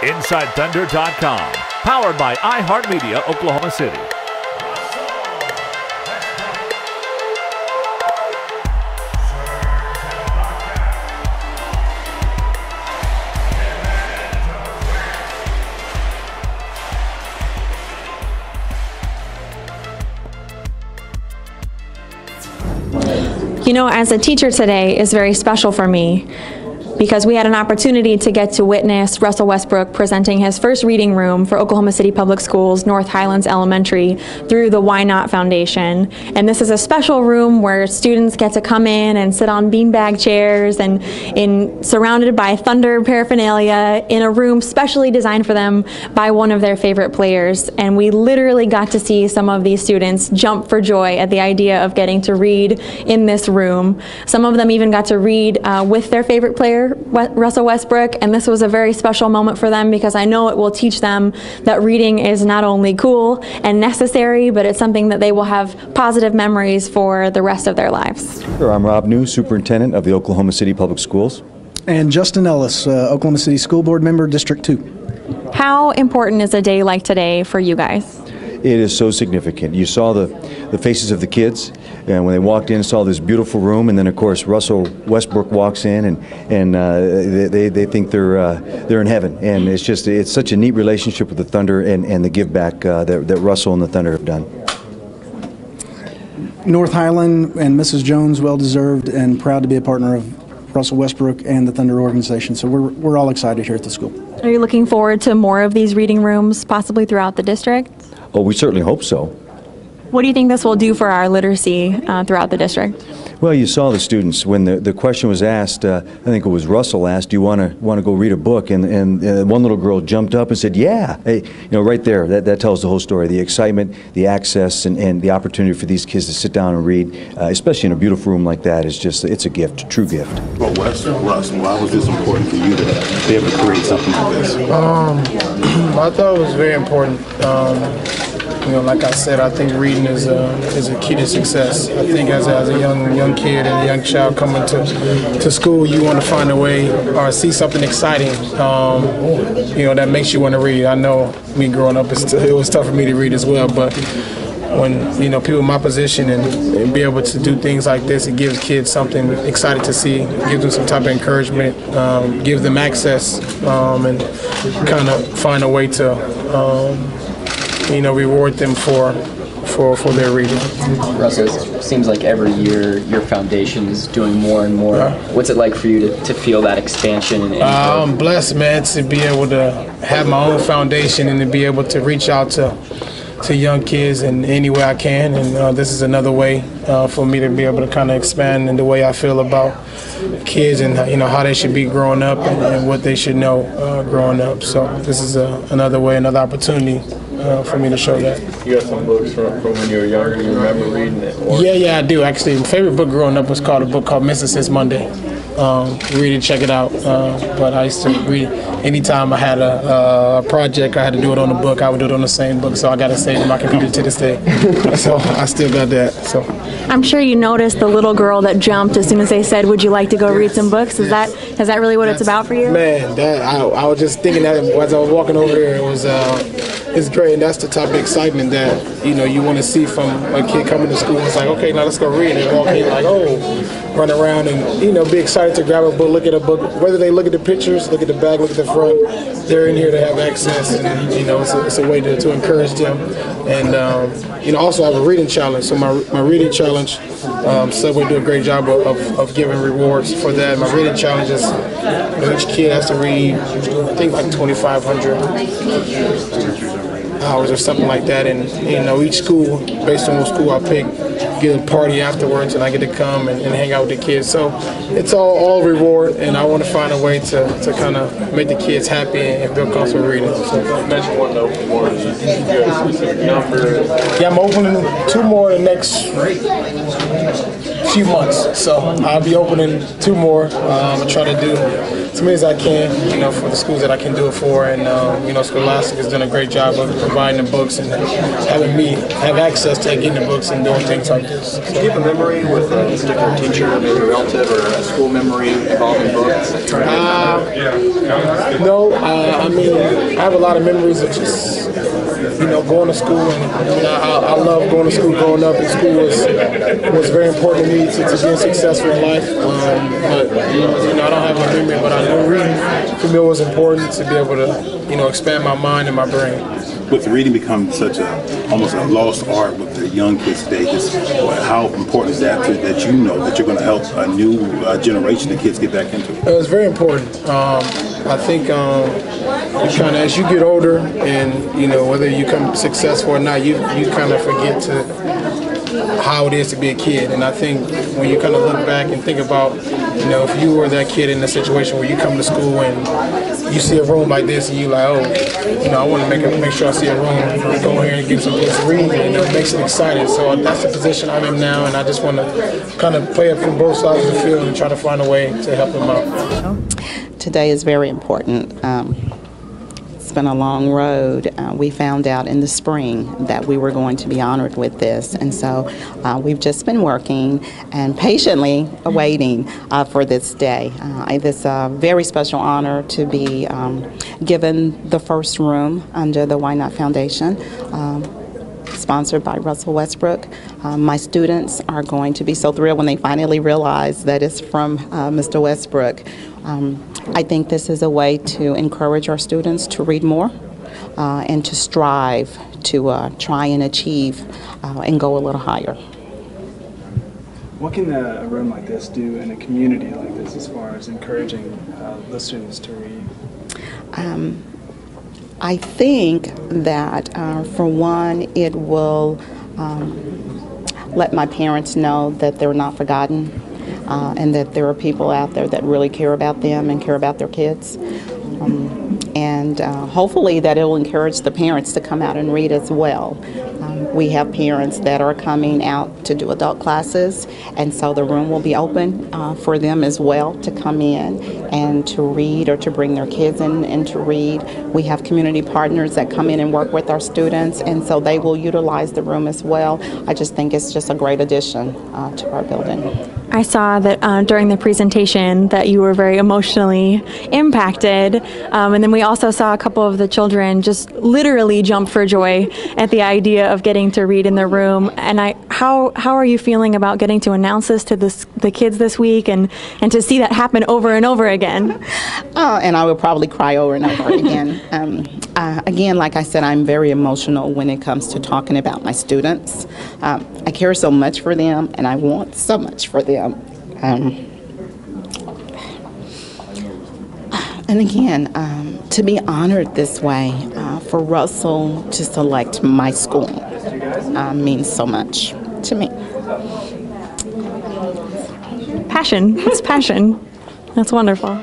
InsideThunder.com. Powered by iHeartMedia, Oklahoma City. You know, as a teacher today is very special for me because we had an opportunity to get to witness Russell Westbrook presenting his first reading room for Oklahoma City Public Schools, North Highlands Elementary, through the Why Not Foundation. And this is a special room where students get to come in and sit on beanbag chairs and surrounded by Thunder paraphernalia in a room specially designed for them by one of their favorite players. And we literally got to see some of these students jump for joy at the idea of getting to read in this room. Some of them even got to read with their favorite player, Russell Westbrook, and this was a very special moment for them because I know it will teach them that reading is not only cool and necessary, but it's something that they will have positive memories for the rest of their lives. Sure, I'm Rob New, Superintendent of the Oklahoma City Public Schools. And Justin Ellis, Oklahoma City School Board Member, District 2. How important is a day like today for you guys? It is so significant. You saw the faces of the kids, and when they walked in, saw this beautiful room, and then of course Russell Westbrook walks in, and they think they're in heaven, and it's such a neat relationship with the Thunder and the give back that Russell and the Thunder have done. North Highland and Mrs. Jones, well deserved and proud to be a partner of Russell Westbrook and the Thunder organization. So we're all excited here at the school. Are you looking forward to more of these reading rooms, possibly throughout the district? Oh, we certainly hope so. What do you think this will do for our literacy throughout the district? Well, you saw the students when the question was asked. I think it was Russell asked, "Do you want to go read a book?" And one little girl jumped up and said, "Yeah." Hey, right there, that tells the whole story. The excitement, the access, and the opportunity for these kids to sit down and read, especially in a beautiful room like that, it's a gift, a true gift. Well, Russ, why was this important for you to be able to create something like this? I thought it was very important. Like I said, I think reading is a key to success. I think as a young kid and a young child coming to school, you want to find a way or see something exciting, that makes you want to read. I know me growing up, it was tough for me to read as well, but when people in my position and be able to do things like this, it gives kids something exciting to see, gives them some type of encouragement, gives them access, and kind of find a way to reward them for their reading. Russell, it seems like every year your foundation is doing more and more. What's it like for you to feel that expansion? I'm blessed, man, to be able to have my own foundation and to be able to reach out to young kids in any way I can, and this is another way for me to be able to kind of expand in the way I feel about kids and how they should be growing up and what they should know growing up. So this is another way, another opportunity for me to show that. You got some books from when you were younger, you remember reading it? Yeah, I do. Actually, my favorite book growing up was called a book called Mr. Since Monday. Read it, check it out. But I used to read anytime I had a project, I had to do it on a book, I would do it on the same book. So I got to save it on my computer to this day. So I still got that. So I'm sure you noticed the little girl that jumped as soon as they said, "Would you like to go read some books?" Is that really what it's about for you? Man, I was just thinking that as I was walking over there, it's great, and that's the type of excitement that you want to see from a kid coming to school. It's like, okay, now let's go read, and walk in like, run around and be excited to grab a book, look at a book. Whether they look at the pictures, look at the back, look at the front, they're in here to have access, and it's a way to encourage them. And also I have a reading challenge. So my reading challenge, Subway do a great job of giving rewards for that. My reading challenge is each kid has to read, I think, like 2,500 hours or something like that, and each school, based on what school I pick, get a party afterwards, and I get to come and hang out with the kids. So it's all reward, and I want to find a way to kind of make the kids happy and feel comfortable reading. So, you mentioned one to open more. Is there a specific number? Yeah, I'm opening 2 more the next few months. So I'll be opening 2 more. I'm gonna try to do as many as I can, for the schools that I can do it for. And Scholastic has done a great job of providing the books and having me have access to getting the books and doing things like this. Do you have a memory with a particular teacher, maybe a relative, or a school memory involving books? No, I mean, I have a lot of memories of just, going to school, and I love going to school. Growing up in school was very important to me to being successful in life. But I don't have a memory, but I know reading for me was important to be able to, expand my mind and my brain. With reading becoming such almost a lost art with the young kids today, how important is that that that you're going to help a new generation of kids get back into it? It's very important. I think as you get older, and whether you become successful or not, you kind of forget how it is to be a kid. And I think when you kind of look back and think about, if you were that kid in a situation where you come to school and you see a room like this and you're like, I want to make sure I see a room and go in here and get some kids to read, and it makes it exciting. So that's the position I'm in now, and I just want to kind of play it from both sides of the field and try to find a way to help them out. Today is very important. It's been a long road. We found out in the spring that we were going to be honored with this, and so we've just been working and patiently awaiting for this day. This very special honor to be given the first room under the Why Not Foundation, sponsored by Russell Westbrook. My students are going to be so thrilled when they finally realize that it's from Mr. Westbrook. I think this is a way to encourage our students to read more and to strive to try and achieve and go a little higher. What can a room like this do in a community like this as far as encouraging the students to read? I think that, for one, it will let my parents know that they're not forgotten, and that there are people out there that really care about them and care about their kids. And hopefully that it will encourage the parents to come out and read as well. We have parents that are coming out to do adult classes, and so the room will be open for them as well to come in and to read, or to bring their kids in and to read. We have community partners that come in and work with our students, and so they will utilize the room as well. I just think it's just a great addition to our building. I saw that during the presentation that you were very emotionally impacted, and then we also saw a couple of the children just literally jump for joy at the idea of getting to read in the room. And how are you feeling about getting to announce this to the kids this week, and to see that happen over and over again? And I will probably cry over and over again. Again, like I said, I'm very emotional when it comes to talking about my students. I care so much for them, and I want so much for them. And again, to be honored this way, for Russell to select my school means so much to me. Passion. It's passion. That's wonderful.